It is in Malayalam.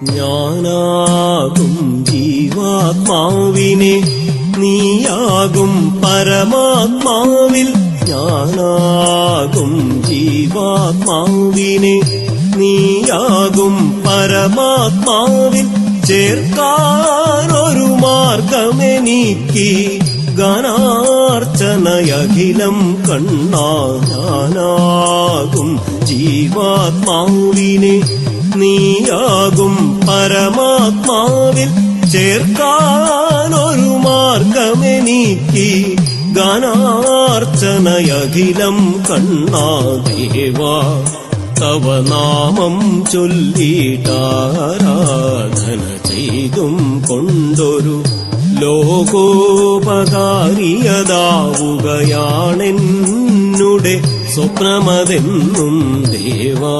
ഞാനാകും ജീവാത്മാവിനെ നീയാകും പരമാത്മാവിൽ. ഞാനാകും ജീവാത്മാവിനെ നീയാകും പരമാത്മാവിൽ. ചേർക്കാനൊരു മാർഗമെനിക്ക് ഗാനാർച്ചനയഖിലം കണ്ണാ. ഞാനാകും ജീവാത്മാവിനെ നീയാകും പരമാത്മാവിൽ. ചേർക്കാനൊരു മാർഗമെനിക്ക് ഗാനാർച്ചനയഖിലം കണ്ണാ. ദേവാ തവ നാമം ചൊല്ലിട്ടാരാധന ചെയ്തും കൊണ്ടൊരു ലോകോപകാരിയതാവുകയാണെന്നുടെ സ്വപ്നമതെന്നും ദേവാ.